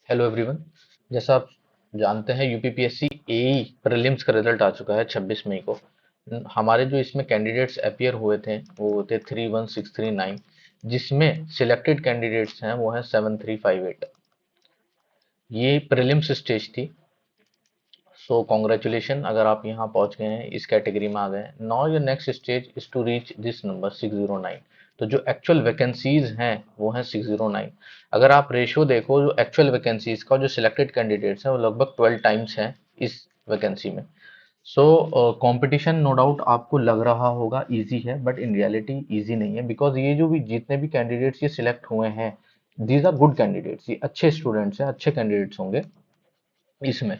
Hello everyone. जैसा आप जानते हैं यूपीपीएससी एई प्रीलिम्स का रिजल्ट आ चुका है 26 मई को। हमारे जो इसमें कैंडिडेट्स अपीयर हुए थे वो थे 31639, जिसमें सिलेक्टेड कैंडिडेट्स हैं वो हैं 7358। ये प्रीलिम्स स्टेज थी। सो कॉन्ग्रेचुलेशन, अगर आप यहाँ पहुंच गए हैं, इस कैटेगरी में आ गए हैं। Now your next stage is to reach this number 609। तो जो एक्चुअल वैकेंसीज हैं वो हैं 609। अगर आप रेशियो देखो जो एक्चुअल वैकेंसीज का, जो सिलेक्टेड कैंडिडेट्स हैं वो लगभग 12 टाइम्स हैं इस वैकेंसी में। सो कंपटीशन नो डाउट आपको लग रहा होगा इजी है, बट इन रियलिटी इजी नहीं है। बिकॉज ये जो भी जितने भी कैंडिडेट्स ये सिलेक्ट हुए हैं, दीज आर गुड कैंडिडेट्स, ये अच्छे स्टूडेंट्स हैं, अच्छे कैंडिडेट्स होंगे इसमें।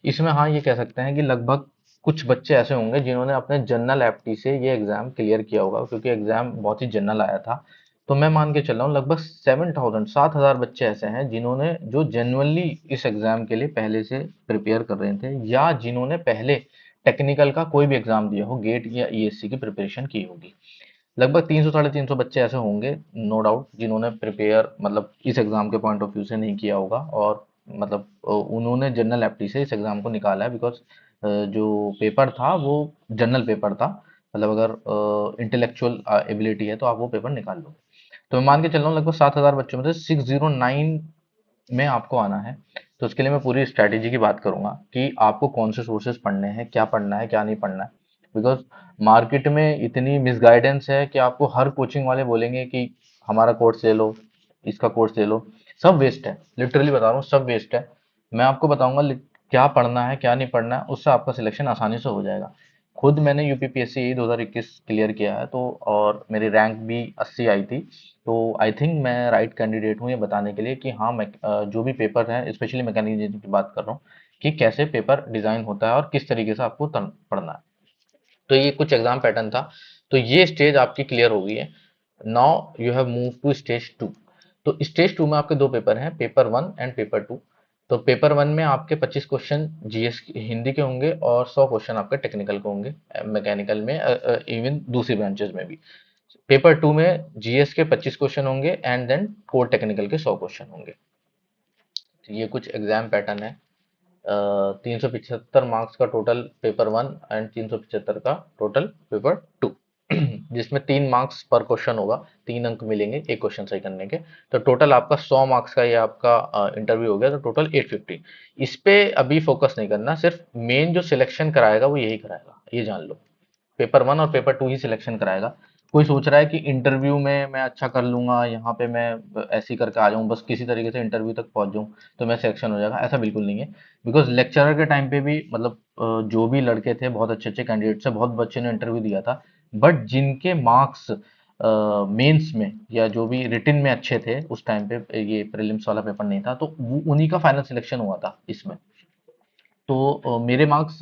इसमें हाँ, ये कह सकते हैं कि लगभग कुछ बच्चे ऐसे होंगे जिन्होंने अपने जनरल एप्टी से ये एग्जाम क्लियर किया होगा, क्योंकि एग्जाम बहुत ही जनरल आया था। तो मैं मान के चल रहा हूँ लगभग 7,000 बच्चे ऐसे हैं जिन्होंने जो जेन्युइनली इस एग्जाम के लिए पहले से प्रिपेयर कर रहे थे, या जिन्होंने पहले टेक्निकल का कोई भी एग्जाम दिया हो, गेट या ईएससी की प्रिपरेशन की होगी। लगभग 300 साढ़े 300 बच्चे ऐसे होंगे नो डाउट जिन्होंने प्रिपेयर मतलब इस एग्जाम के पॉइंट ऑफ व्यू से नहीं किया होगा, और मतलब उन्होंने जनरल एप्टी से इस एग्जाम को निकाला है। बिकॉज जो पेपर था वो जनरल पेपर था। मतलब अगर इंटेलेक्चुअल एबिलिटी है तो आप वो पेपर निकाल लो। तो मैं मान के चल रहा हूँ लगभग 7,000 बच्चों में से 609 में आपको आना है। तो उसके लिए मैं पूरी स्ट्रैटेजी की बात करूंगा कि आपको कौन से सोर्सेज पढ़ने हैं, क्या नहीं पढ़ना है। बिकॉज मार्केट में इतनी मिसगाइडेंस है कि आपको हर कोचिंग वाले बोलेंगे कि हमारा कोर्स ले लो, इसका कोर्स ले लो। सब वेस्ट है, लिटरली बता रहा हूँ, सब वेस्ट है। मैं आपको बताऊंगा क्या पढ़ना है क्या नहीं पढ़ना है, उससे आपका सिलेक्शन आसानी से हो जाएगा। खुद मैंने यूपीपीएससी 2021 क्लियर किया है, तो और मेरी रैंक भी 80 आई थी। तो आई थिंक मैं राइट कैंडिडेट हूँ ये बताने के लिए कि हाँ, मैं जो भी पेपर है, स्पेशली मैकेनिकल इंजीनियरिंग की बात कर रहा हूँ कि कैसे पेपर डिजाइन होता है और किस तरीके से आपको पढ़ना है। तो ये कुछ एग्जाम पैटर्न था। तो ये स्टेज आपकी क्लियर हो गई है। Now you have move to stage two. तो स्टेज टू में आपके दो पेपर हैं, paper one and paper two. तो पेपर वन में आपके 25 क्वेश्चन जीएस हिंदी के होंगे और 100 क्वेश्चन आपके टेक्निकल के होंगे, मैकेनिकल में, इवन दूसरी ब्रांचेस में भी। पेपर टू में जीएस के 25 क्वेश्चन होंगे एंड देन कोर टेक्निकल के 100 क्वेश्चन होंगे। तो ये कुछ एग्जाम पैटर्न है। 375 मार्क्स का टोटल पेपर वन एंड 375 का टोटल पेपर टू, जिसमें 3 मार्क्स पर क्वेश्चन होगा, 3 अंक मिलेंगे एक क्वेश्चन सही करने के। तो टोटल आपका 100 मार्क्स का ये आपका इंटरव्यू हो गया, तो टोटल 850। इस पे अभी फोकस नहीं करना, सिर्फ मेन जो सिलेक्शन कराएगा वो यही कराएगा, ये जान लो। पेपर वन और पेपर टू ही सिलेक्शन कराएगा। कोई सोच रहा है कि इंटरव्यू में मैं अच्छा कर लूंगा, यहाँ पे मैं ऐसे ही करके आ जाऊँ, बस किसी तरीके से इंटरव्यू तक पहुंच जाऊँ तो मैं सिलेक्शन हो जाएगा, ऐसा बिल्कुल नहीं है। बिकॉज लेक्चरर के टाइम पे भी मतलब जो भी लड़के थे बहुत अच्छे अच्छे कैंडिडेट थे, बहुत बच्चे ने इंटरव्यू दिया था। बट जिनके मार्क्स मेंस में या जो भी रिटन में अच्छे थे उस टाइम पे, ये प्रीलिम्स वाला पेपर नहीं था, तो उन्हीं का फाइनल सिलेक्शन हुआ था इसमें। तो मेरे मार्क्स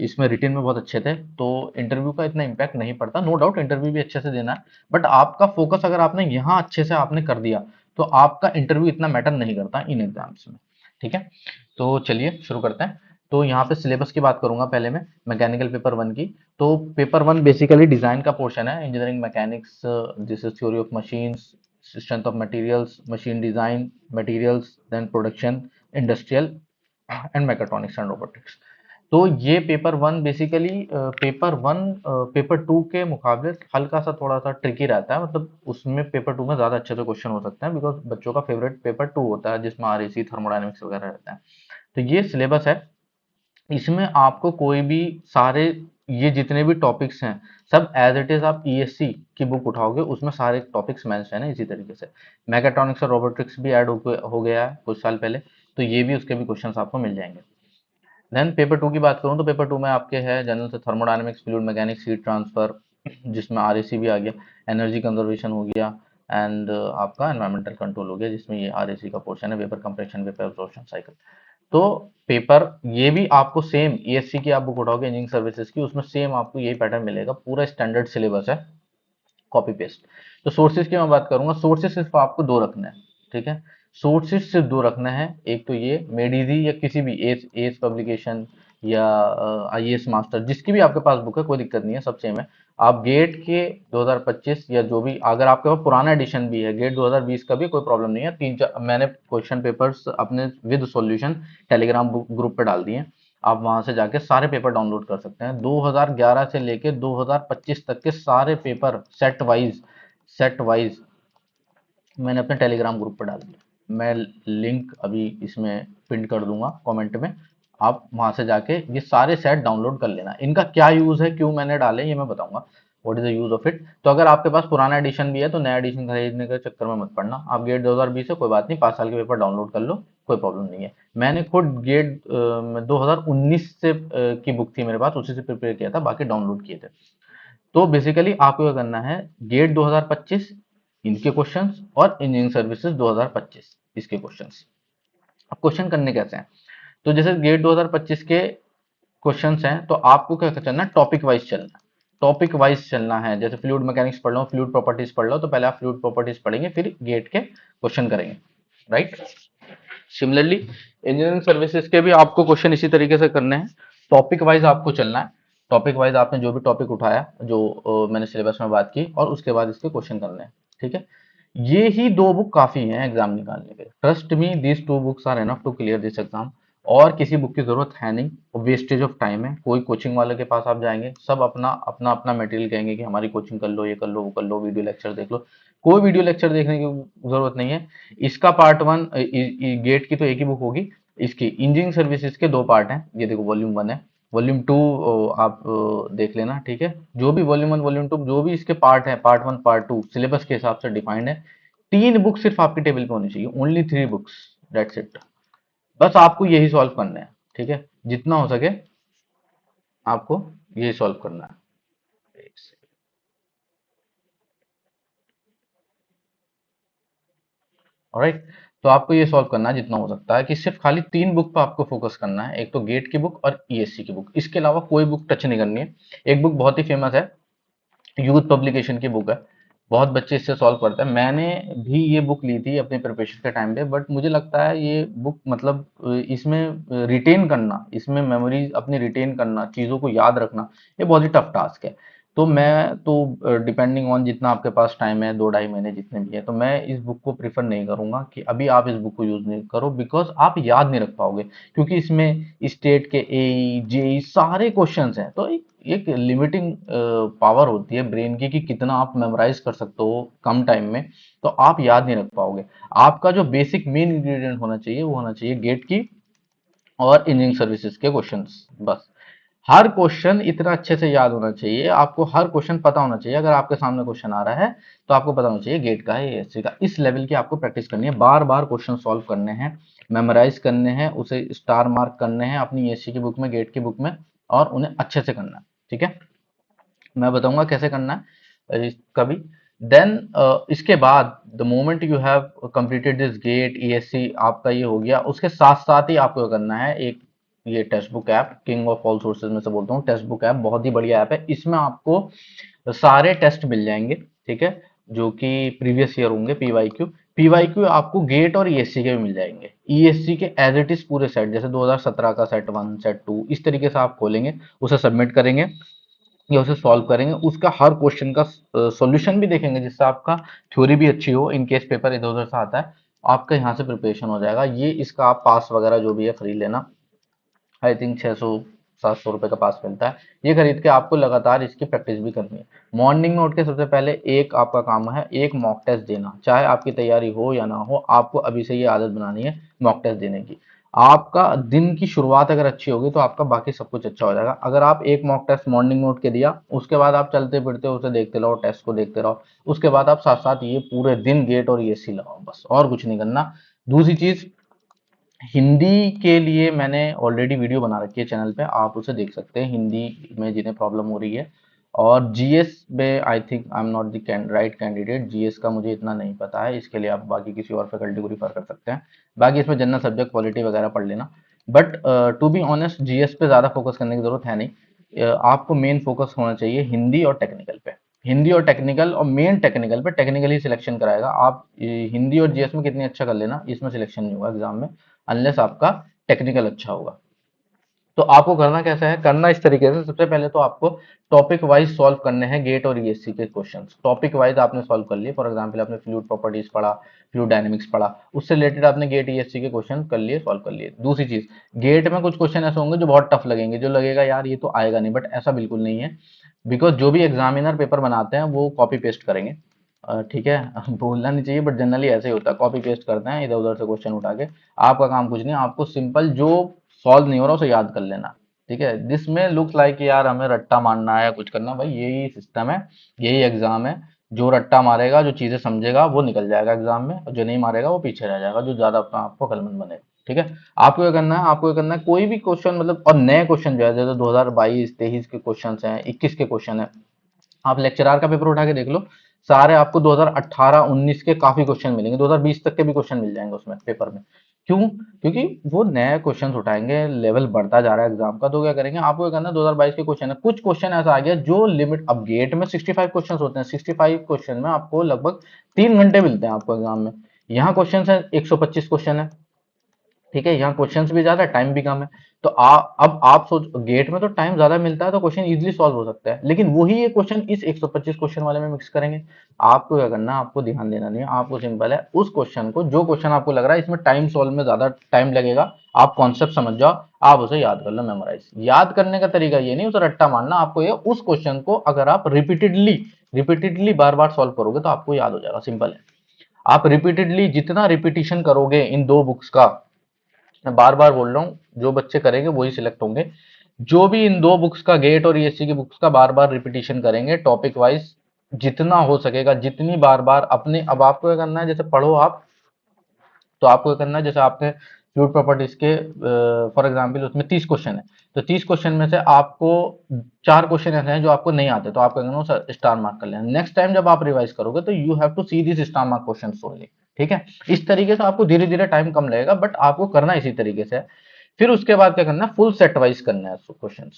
इसमें रिटेन में बहुत अच्छे थे, तो इंटरव्यू का इतना इम्पैक्ट नहीं पड़ता। नो डाउट इंटरव्यू भी अच्छे से देना है, बट आपका फोकस अगर आपने यहाँ अच्छे से आपने कर दिया तो आपका इंटरव्यू इतना मैटर नहीं करता इन एग्जाम्स में। ठीक है, तो चलिए शुरू करते हैं। तो यहाँ पे सिलेबस की बात करूंगा पहले मैं, मैकेनिकल पेपर वन की। तो पेपर वन बेसिकली डिजाइन का पोर्शन है, engineering mechanics, this is theory of machines, strength of materials, machine design, materials, then production, industrial and mechatronics and robotics. तो ये paper one basically paper one paper two के मुकाबले हल्का सा थोड़ा सा ट्रिकी रहता है। मतलब उसमें पेपर टू में ज़्यादा अच्छे से क्वेश्चन हो सकते हैं, बिकॉज बच्चों का फेवरेट पेपर टू होता है जिसमें आरएसी, थर्मोडायनेमिक्स वगैरह रहता है। तो ये सिलेबस है। इसमें आपको कोई भी सारे ये जितने भी टॉपिक्स हैं सब एज इट इज आप ईएससी की बुक उठाओगे, उसमें सारे टॉपिक्स मेंशन है इसी तरीके से। मैकाट्रॉनिक्स और रोबोटिक्स भी ऐड हो गया है कुछ साल पहले, तो ये भी उसके भी क्वेश्चंस आपको मिल जाएंगे। देन पेपर टू की बात करूँ तो पेपर टू में आपके है जनरल से thermodynamics, fluid mechanics, heat transfer, जिसमें आरएसी भी आ गया, एनर्जी कंजर्वेशन हो गया, एंड आपका एनवायरमेंटल कंट्रोल हो गया, जिसमें ये आरएसी का पोर्शन है, vapour compression, vapour absorption cycle. तो पेपर ये भी आपको सेम ईएससी की आप बुक उठाओगे इंजीनियरिंग सर्विसेज की, उसमें सेम आपको यही पैटर्न मिलेगा, पूरा स्टैंडर्ड सिलेबस है, कॉपी पेस्ट। तो सोर्सेज की मैं बात करूंगा, सोर्सेज सिर्फ आपको दो रखना है। ठीक है, सोर्सेज सिर्फ दो रखना है, एक तो ये मेड इजी या किसी भी एस एस पब्लिकेशन या आईएएस मास्टर, जिसकी भी आपके पास बुक है कोई दिक्कत नहीं है, सब सेम है। आप गेट के 2025 या जो भी, अगर आपके पास पुराना एडिशन भी है गेट 2020 का भी कोई प्रॉब्लम नहीं है। तीन चार मैंने क्वेश्चन पेपर्स अपने विद सॉल्यूशन टेलीग्राम ग्रुप पे डाल दिए हैं, आप वहां से जाके सारे पेपर डाउनलोड कर सकते हैं। 2011 से लेके 2025 तक के सारे पेपर सेट वाइज मैंने अपने टेलीग्राम ग्रुप पर डाल दिया। मैं लिंक अभी इसमें पिन कर दूंगा कमेंट में, आप वहां से जाके ये सारे सेट डाउनलोड कर लेना। इनका क्या यूज है, क्यों मैंने डाले, ये मैं बताऊंगा, what is the use of it. तो अगर आपके पास पुराना एडिशन भी है तो नया एडिशन खरीदने के चक्कर में मत पड़ना। आप गेट 2020 है कोई बात नहीं, 5 साल के पेपर डाउनलोड कर लो, कोई प्रॉब्लम नहीं है। मैंने खुद गेट 2019 से की बुक थी मेरे पास, उसी से प्रिपेयर किया था, बाकी डाउनलोड किए थे। तो बेसिकली आपको क्या करना है, गेट 2025 इनके क्वेश्चंस और इंजीनियरिंग सर्विसेज 2025 इसके क्वेश्चंस। अब क्वेश्चन करने कैसे हैं, तो जैसे गेट 2025 के क्वेश्चंस हैं तो आपको क्या चलना है, टॉपिक वाइज चलना है। टॉपिक वाइज चलना है, जैसे फ्लूइड मैकेनिक्स पढ़ लो, फ्लूइड प्रॉपर्टीज पढ़ लो, तो पहले आप फ्लूइड प्रॉपर्टीज पढ़ेंगे फिर गेट के क्वेश्चन करेंगे, राइट। सिमिलरली इंजीनियरिंग सर्विसेज के भी आपको क्वेश्चन इसी तरीके से करने हैं, टॉपिक वाइज आपको चलना है। टॉपिक वाइज आपने जो भी टॉपिक उठाया, जो मैंने सिलेबस में बात की, और उसके बाद इसके क्वेश्चन करने हैं, ठीक है। ये ही दो बुक काफी हैं एग्जाम निकालने के, trust me these two books are enough to clear this exam. और किसी बुक की जरूरत है नहीं, वेस्टेज ऑफ टाइम है। कोई कोचिंग वाले के पास आप जाएंगे, सब अपना अपना अपना मटेरियल कहेंगे कि हमारी कोचिंग कर लो, ये कर लो, वो कर लो, वीडियो लेक्चर देख लो। कोई वीडियो लेक्चर देखने की जरूरत नहीं है। इसका पार्ट वन, गेट की तो एक ही बुक होगी, इसकी इंजीनियरिंग सर्विसेज के दो पार्ट हैं, ये देखो वॉल्यूम वन है, वॉल्यूम टू आप देख लेना, ठीक है। जो भी वॉल्यूम वन वॉल्यूम टू जो भी इसके पार्ट है, part one part two syllabus के हिसाब से डिफाइंड है। 3 बुक सिर्फ आपकी टेबल पे होनी चाहिए, ओनली 3 बुक्स, दैट्स इट। बस आपको यही सॉल्व करना है, ठीक है, जितना हो सके आपको यही सॉल्व करना है। ऑलराइट, तो आपको ये सॉल्व करना है जितना हो सकता है, कि सिर्फ खाली 3 बुक पर आपको फोकस करना है, एक तो गेट की बुक और ईएससी की बुक, इसके अलावा कोई बुक टच नहीं करनी है। एक बुक बहुत ही फेमस है, यूथ पब्लिकेशन की बुक है, बहुत बच्चे इससे सॉल्व करते हैं। मैंने भी ये बुक ली थी अपने प्रिपरेशन के टाइम पे, बट मुझे लगता है ये बुक मतलब इसमें रिटेन करना, इसमें मेमोरीज अपनी रिटेन करना, चीज़ों को याद रखना, ये बहुत ही टफ टास्क है। तो मैं तो डिपेंडिंग ऑन जितना आपके पास टाइम है, 2 ढाई महीने जितने भी है, तो मैं इस बुक को प्रीफर नहीं करूंगा कि अभी आप इस बुक को यूज नहीं करो, बिकॉज आप याद नहीं रख पाओगे। क्योंकि इसमें स्टेट के ए जेई सारे क्वेश्चंस हैं, तो एक लिमिटिंग पावर होती है ब्रेन की कि कितना आप मेमोराइज कर सकते हो कम टाइम में, तो आप याद नहीं रख पाओगे। आपका जो बेसिक मेन इंग्रेडिएंट होना चाहिए वो होना चाहिए गेट की और इंजीनियरिंग सर्विसेज के क्वेश्चंस, बस। हर क्वेश्चन इतना अच्छे से याद होना चाहिए, आपको हर क्वेश्चन पता होना चाहिए। अगर आपके सामने क्वेश्चन आ रहा है तो आपको पता होना चाहिए गेट का है, एएससी का। इस लेवल की आपको प्रैक्टिस करनी है, बार बार क्वेश्चन सॉल्व करने हैं, मेमोराइज करने हैं, उसे स्टार मार्क करने हैं अपनी एएससी की बुक में, गेट की बुक में, और उन्हें अच्छे से करना है, ठीक है। मैं बताऊंगा कैसे करना है इसका भी। देन इसके बाद the moment you have completed this GATE ESC, आपका ये हो गया, उसके साथ साथ ही आपको करना है एक ये text book app, king of all sources में से बोलता हूँ, टेक्स्ट बुक ऐप बहुत ही बढ़िया ऐप है। इसमें आपको सारे टेस्ट मिल जाएंगे, ठीक है, जो कि प्रीवियस ईयर होंगे, पीवाईक्यू। पीवाईक्यू आपको गेट और ईएससी के भी मिल जाएंगे, ईएससी के एज इट इज पूरे सेट, जैसे 2017 का सेट वन सेट टू, इस तरीके से आप खोलेंगे, उसे सबमिट करेंगे या उसे सॉल्व करेंगे, उसका हर क्वेश्चन का सॉल्यूशन भी देखेंगे, जिससे आपका थ्योरी भी अच्छी हो, इन केस पेपर इधर उधर से आता है, आपका यहाँ से प्रिपरेशन हो जाएगा। ये इसका आप पास वगैरह जो भी है खरीद लेना, आई थिंक 600 700 रुपए का पास मिलता है। ये खरीद के आपको लगातार इसकी प्रैक्टिस भी करनी है। मॉर्निंग में उठ के सबसे पहले एक आपका काम है, एक मॉक टेस्ट देना, चाहे आपकी तैयारी हो या ना हो, आपको अभी से ये आदत बनानी है मॉक टेस्ट देने की। आपका दिन की शुरुआत अगर अच्छी होगी तो आपका बाकी सब कुछ अच्छा हो जाएगा। अगर आप एक मॉक टेस्ट मॉर्निंग में उठ के दिया, उसके बाद आप चलते फिरते उसे देखते रहो, टेस्ट को देखते रहो, उसके बाद आप साथ साथ ये पूरे दिन गेट और ईएससी लगाओ, बस और कुछ नहीं करना। दूसरी चीज, हिंदी के लिए मैंने ऑलरेडी वीडियो बना रखी है चैनल पे, आप उसे देख सकते हैं, हिंदी में जिन्हें प्रॉब्लम हो रही है। और जीएस में I think I am not the right candidate, GS का मुझे इतना नहीं पता है, इसके लिए आप बाकी किसी और फैकल्टी को रिफर कर सकते हैं। बाकी इसमें जनरल सब्जेक्ट पॉलिटी वगैरह पढ़ लेना। But to be honest GS पे ज़्यादा फोकस करने की जरूरत है नहीं। आपको मेन फोकस होना चाहिए हिंदी और टेक्निकल पे, हिंदी और टेक्निकल, और मेन टेक्निकल पे। टेक्निकल ही सिलेक्शन कराएगा। आप हिंदी और जीएस में कितनी अच्छा कर लेना, इसमें सिलेक्शन नहीं होगा एग्जाम में, अनलेस आपका टेक्निकल अच्छा होगा। तो आपको करना कैसा है, करना इस तरीके से, सबसे पहले तो आपको टॉपिक वाइज सॉल्व करने हैं गेट और ईएससी के क्वेश्चंस। टॉपिक वाइज आपने सॉल्व कर लिए, फॉर एग्जांपल आपने फ्लूइड प्रॉपर्टीज पढ़ा, फ्लूइड डायनेमिक्स पढ़ा, उससे रिलेटेड आपने गेट ईएससी के क्वेश्चन कर लिए, सॉल्व कर लिए। दूसरी चीज, गेट में कुछ क्वेश्चन ऐसे होंगे जो बहुत टफ लगेंगे, जो लगेगा यार ये तो आएगा नहीं, बट ऐसा बिल्कुल नहीं है, बिकॉज जो भी एग्जामिनर पेपर बनाते हैं वो कॉपी पेस्ट करेंगे। ठीक है बोलना नहीं चाहिए, बट जनरली ऐसे ही होता है, कॉपी पेस्ट करते हैं इधर उधर से क्वेश्चन उठा के। आपका काम कुछ नहीं, आपको सिंपल जो सॉल्व नहीं हो रहा उसे याद कर लेना। ठीक है, जिसमें लुक्स लाइक यार हमें रट्टा मारना है कुछ करना, भाई यही सिस्टम है, यही एग्जाम है। जो रट्टा मारेगा, जो चीजें समझेगा वो निकल जाएगा एग्जाम में, और जो नहीं मारेगा वो पीछे रह जाएगा, जो ज्यादा अपना आपको अकलमंद बनेगा। ठीक है, आपको क्या करना है, आपको क्या करना है, कोई भी क्वेश्चन मतलब, और नए क्वेश्चन जो है जैसे 2022 23 के क्वेश्चन हैं, 21 के क्वेश्चन है, आप लेक्चरार का पेपर उठा के देख लो, सारे आपको 2018-19 के काफी क्वेश्चन मिलेंगे, 2020 तक के भी क्वेश्चन मिल जाएंगे उसमें पेपर में। क्यों? क्योंकि वो नए क्वेश्चन उठाएंगे, लेवल बढ़ता जा रहा है एग्जाम का, तो क्या करेंगे, आपको क्या करना है, 2022 के क्वेश्चन है, कुछ क्वेश्चन ऐसा आ गया जो लिमिट, अब गेट में 65 क्वेश्चन होते हैं, 65 क्वेश्चन में आपको लगभग 3 घंटे मिलते हैं आपको एग्जाम में। यहाँ क्वेश्चन है 125 क्वेश्चन है। ठीक है, यहाँ क्वेश्चंस भी ज्यादा है, टाइम भी कम है। तो अब आप सोच, गेट में तो टाइम ज्यादा मिलता है तो क्वेश्चन इजीली सॉल्व हो सकता है, लेकिन वही ये क्वेश्चन इस 125 क्वेश्चन वाले में मिक्स करेंगे। आपको क्या करना है, आपको ध्यान देना नहीं है, आपको सिंपल है, उस क्वेश्चन को, जो क्वेश्चन आपको लग रहा है इसमें टाइम सॉल्व में ज्यादा टाइम लगेगा, आप कॉन्सेप्ट समझ जाओ, आप उसे याद कर लो, मेमोराइज। याद करने का तरीका ये नहीं उसे रट्टा मारना, आपको ये उस क्वेश्चन को अगर आप रिपीटेडली रिपीटेडली बार बार सॉल्व करोगे तो आपको याद हो जाएगा, सिंपल है। आप रिपीटेडली जितना रिपीटिशन करोगे इन दो बुक्स का, मैं बार बार बोल रहा हूँ, जो बच्चे करेंगे वही सिलेक्ट होंगे, जो भी इन दो बुक्स का, गेट और ईएससी की बुक्स का बार बार रिपीटिशन करेंगे टॉपिक वाइज, जितना हो सकेगा, जितनी बार बार अपने, अब आपको क्या करना है, जैसे पढ़ो आप, तो आपको क्या करना है, जैसे आपने फ्लूइड प्रॉपर्टीज के फॉर एग्जांपल उसमें 30 क्वेश्चन है, तो 30 क्वेश्चन में से आपको 4 क्वेश्चन ऐसे हैं जो आपको नहीं आते, तो आप क्या करना है, स्टार मार्क कर लेना। नेक्स्ट टाइम जब आप रिवाइज करोगे तो you have to see this star mark question only. ठीक है, इस तरीके से आपको धीरे धीरे टाइम कम लगेगा, बट आपको करना इसी तरीके से है। फिर उसके बाद क्या करना है, फुल सेट वाइज करना है क्वेश्चन।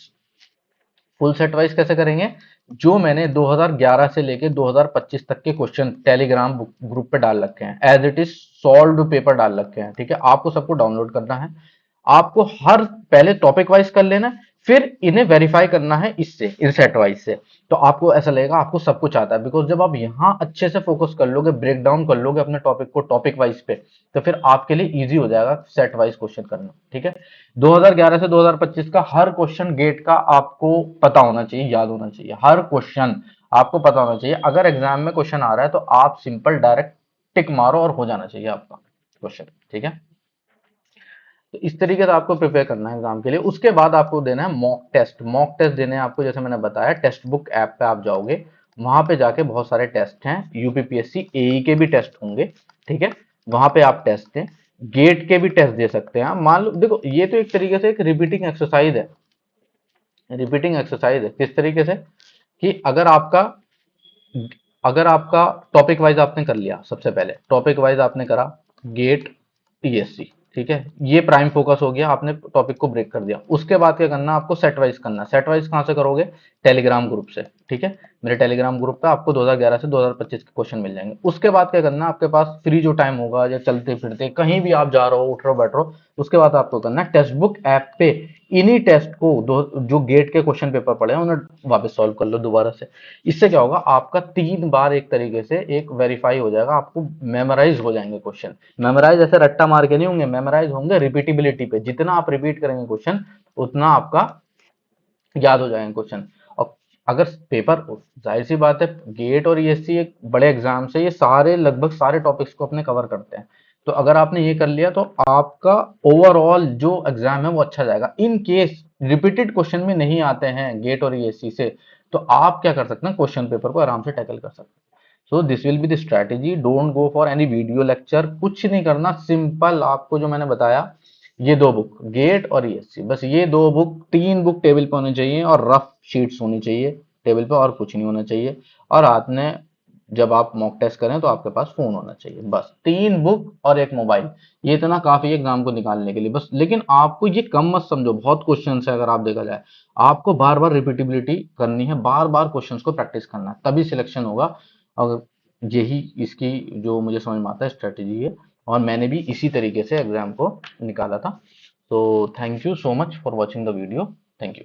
फुल सेट वाइज कैसे करेंगे, जो मैंने 2011 से लेके 2025 तक के क्वेश्चन टेलीग्राम ग्रुप पे डाल रखे हैं, as it is solved paper डाल रखे हैं। ठीक है, आपको सबको डाउनलोड करना है, आपको हर पहले टॉपिक वाइज कर लेना है, फिर इन्हें वेरीफाई करना है इससे, इन सेट वाइज से। तो आपको ऐसा लगेगा आपको सब कुछ आता है, बिकॉज जब आप यहाँ अच्छे से फोकस कर लोगे, ब्रेक डाउन कर लोगे अपने टॉपिक को टॉपिक वाइज पे, तो फिर आपके लिए इजी हो जाएगा सेट वाइज क्वेश्चन करना। ठीक है, 2011 से 2025 का हर क्वेश्चन गेट का आपको पता होना चाहिए, याद होना चाहिए, हर क्वेश्चन आपको पता होना चाहिए। अगर एग्जाम में क्वेश्चन आ रहा है तो आप सिंपल डायरेक्ट टिक मारो और हो जाना चाहिए आपका क्वेश्चन। ठीक है, तो इस तरीके से आपको प्रिपेयर करना है एग्जाम के लिए। उसके बाद आपको देना है मॉक टेस्ट। मॉक टेस्ट देने हैं आपको, जैसे मैंने बताया, टेक्स्ट बुक ऐप पे आप जाओगे, वहां पे जाके बहुत सारे टेस्ट हैं, यूपीपीएससी एई के भी टेस्ट होंगे। ठीक है, वहां पे आप टेस्ट दें, गेट के भी टेस्ट दे सकते हैं। मान लो, देखो ये तो एक तरीके से एक रिपीटिंग एक्सरसाइज है, रिपीटिंग एक्सरसाइज है, किस तरीके से, कि अगर आपका टॉपिक वाइज आपने कर लिया, सबसे पहले टॉपिक वाइज आपने करा गेट टीएससी। ठीक है, ये प्राइम फोकस हो गया, आपने टॉपिक को ब्रेक कर दिया। उसके बाद क्या करना, आपको सेट वाइज करना। सेट वाइज कहां से करोगे, टेलीग्राम ग्रुप से। ठीक है, मेरे टेलीग्राम ग्रुप पे आपको 2011 से 2025 के क्वेश्चन मिल जाएंगे। उसके बाद क्या करना, आपके पास फ्री जो टाइम होगा, या चलते फिरते कहीं भी आप जा रहे हो, उठ रहे हो, बैठ रहे हो, उसके बाद आपको करना है टेक्स्ट बुक ऐप पे इन्हीं टेस्ट को, जो गेट के क्वेश्चन पेपर पड़े हैं उन्हें वापस सॉल्व कर लो दोबारा से। इससे क्या होगा, आपका 3 बार एक तरीके से एक वेरीफाई हो जाएगा, आपको मेमोराइज हो जाएंगे क्वेश्चन। मेमोराइज ऐसे रट्टा मार के नहीं होंगे, मेमोराइज होंगे रिपीटेबिलिटी पे, जितना आप रिपीट करेंगे क्वेश्चन उतना आपका याद हो जाएंगे क्वेश्चन। और अगर पेपर, जाहिर सी बात है, गेट और ईएससी एक बड़े एग्जाम से, ये सारे लगभग सारे टॉपिक्स को अपने कवर करते हैं, तो अगर आपने ये कर लिया तो आपका ओवरऑल जो एग्जाम है वो अच्छा जाएगा। इन केस रिपीटेड क्वेश्चन में नहीं आते हैं गेट और ईएससी से, तो आप क्या कर सकते हैं, क्वेश्चन पेपर को आराम से टैकल कर सकते हैं। So this will be the strategy, don't go for any video lecture, कुछ नहीं करना, सिंपल आपको जो मैंने बताया, ये 2 बुक गेट और ईएससी, बस ये 2 बुक, 3 बुक टेबल पे होनी चाहिए, और रफ शीट्स होनी चाहिए टेबल पे, और कुछ नहीं होना चाहिए। और हाथ में जब आप मॉक टेस्ट करें तो आपके पास फोन होना चाहिए, बस 3 बुक और एक मोबाइल, ये इतना काफी है एग्जाम को निकालने के लिए बस। लेकिन आपको ये कम मत समझो, बहुत क्वेश्चन है, अगर आप देखा जाए, आपको बार बार रिपीटेबिलिटी करनी है, बार बार क्वेश्चन को प्रैक्टिस करना है, तभी सिलेक्शन होगा। और यही इसकी जो मुझे समझ में आता है स्ट्रेटेजी है, और मैंने भी इसी तरीके से एग्जाम को निकाला था। तो thank you so much for watching the video. Thank you.